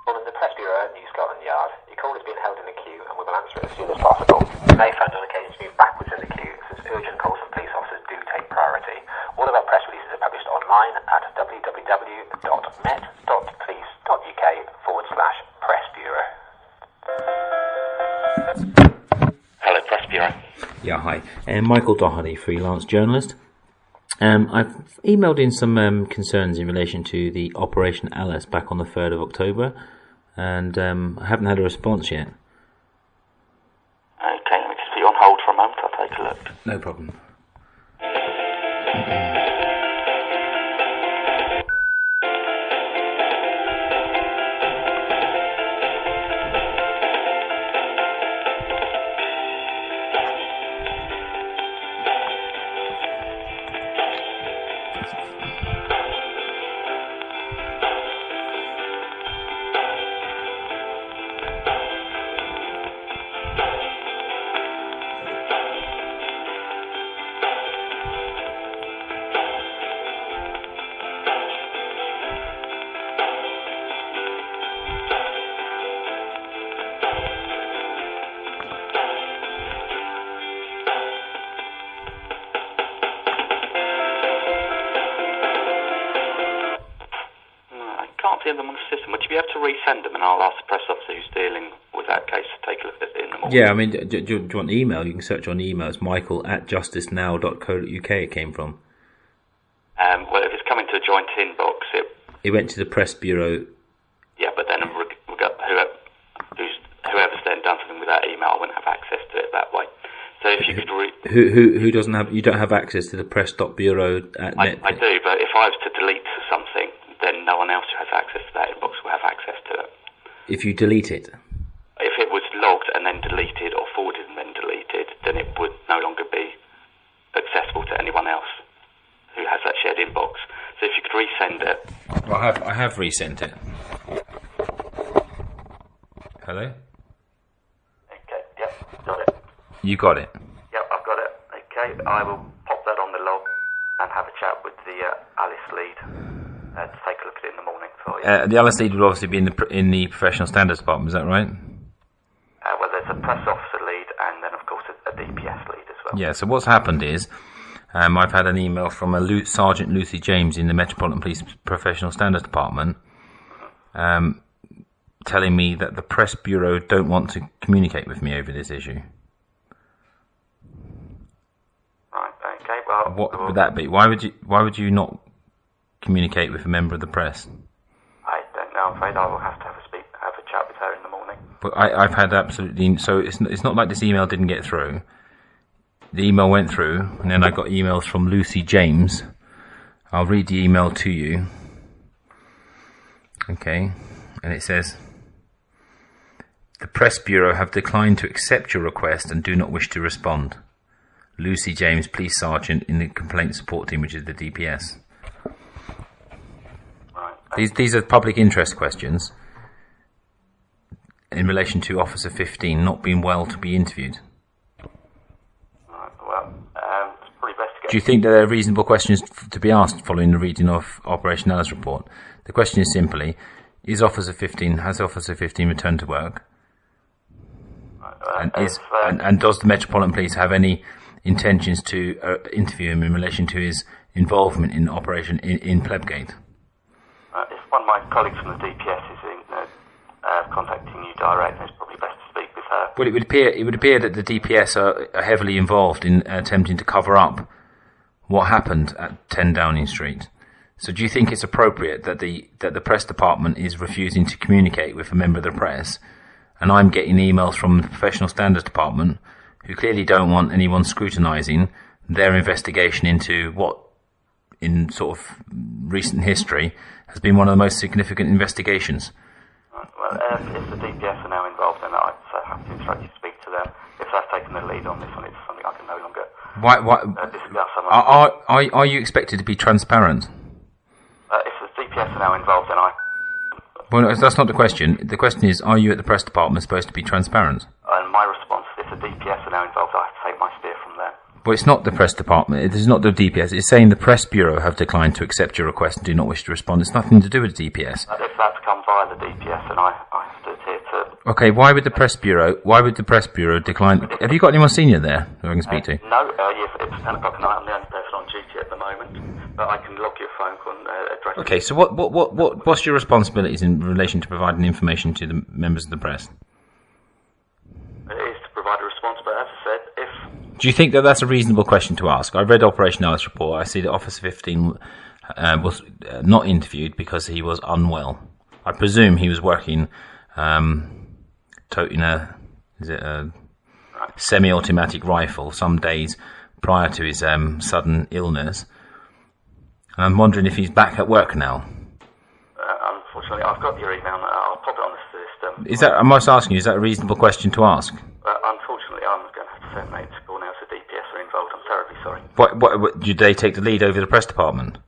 Calling the Press Bureau at New Scotland Yard. Your call is being held in the queue and we will answer it as soon as possible. You may find on occasion to move backwards in the queue since urgent calls from police officers do take priority. All of our press releases are published online at www.met.police.uk/Press Bureau. Hello, Press Bureau. Yeah, hi. Michael Doherty, freelance journalist. I've emailed in some concerns in relation to the Operation Alice back on the 3rd of October, and I haven't had a response yet. Okay, let me just put you on hold for a moment. I'll take a look. No problem. Them on the system. Would you be able to resend them, and I'll ask the press officer who's dealing with that case to take a look at it in the morning? Yeah, I mean, do you want the email? You can search on the email. It's michael@justicenow.co.uk it came from. Well, if it's coming to a joint inbox, it went to the Press Bureau. Yeah, but then we've got whoever's then done something with that email wouldn't have access to it that way. So if you could who doesn't have, you don't have access to the press.bureau at net? I do, but if I was to delete something, then no one else who has access to that inbox will have access to it. If you delete it? If it was logged and then deleted, or forwarded and then deleted, then it would no longer be accessible to anyone else who has that shared inbox. So if you could resend it. Well, I have resent it. Hello? Okay, yep, got it. You got it? Yep, I've got it. Okay, I will pop that on the log and have a chat with the Alice lead. To take a look at it in the morning for you. The Alice lead would obviously be in the professional standards department, is that right? Well, there's a press officer lead and then, of course, a DPS lead as well. Yeah, so what's happened is I've had an email from Sergeant Lucy James in the Metropolitan Police professional standards department telling me that the Press Bureau don't want to communicate with me over this issue. Right, okay, well... What would that be? Why would you not communicate with a member of the press? I don't know. I'm afraid I will have to have a chat with her in the morning. But I've had absolutely... So it's not like this email didn't get through. The email went through, and then I got emails from Lucy James. I'll read the email to you. Okay. And it says, "The Press Bureau have declined to accept your request and do not wish to respond. Lucy James, Police Sergeant in the Complaint Support Team," which is the DPS. These are public interest questions in relation to Officer 15 not being well to be interviewed. Right, well, it's probably best to get... Do you think that there are reasonable questions to be asked following the reading of Operation Alice report? The question is simply, has Officer 15 returned to work? Right, and does the Metropolitan Police have any intentions to interview him in relation to his involvement in Operation in Plebgate? If one of my colleagues from the DPS is contacting you directly, it's probably best to speak with her. Well, it would appear that the DPS are heavily involved in attempting to cover up what happened at 10 Downing Street. So, do you think it's appropriate that the press department is refusing to communicate with a member of the press, and I'm getting emails from the professional standards department who clearly don't want anyone scrutinising their investigation into what, in sort of recent history, has been one of the most significant investigations? Right, well, if the DPS are now involved, then I'd so happy to instruct you to speak to them. If they've taken the lead on this one, it's something I can no longer discuss. Are you expected to be transparent? If the DPS are now involved, then I... Well, no, that's not the question. The question is, are you at the press department supposed to be transparent? And my response, if the DPS are now involved, I have to take my steer from them. Well, it's not the press department. It is not the DPS. It's saying the Press Bureau have declined to accept your request and do not wish to respond. It's nothing to do with the DPS. If that's come via the DPS, and I have to adhere to... Okay, why would the Press Bureau decline? Have you got anyone senior there who I can speak to? No, yes, it's 10 o'clock at night. I'm the only person on duty at the moment, but I can log your phone call and address... Okay, so what's your responsibilities in relation to providing information to the members of the press? It is to provide a response, but as I said, if... Do you think that that's a reasonable question to ask? I read Operation Alice report. I see that Officer 15 was not interviewed because he was unwell. I presume he was working toting a semi-automatic rifle some days prior to his sudden illness. And I'm wondering if he's back at work now. Unfortunately, I've got your email now. I'll pop it on the system. Is that? I'm just asking you. Is that a reasonable question to ask? Unfortunately, I'm going to have to send mate to call now. So DPS are involved. I'm terribly sorry. What did they take the lead over the press department?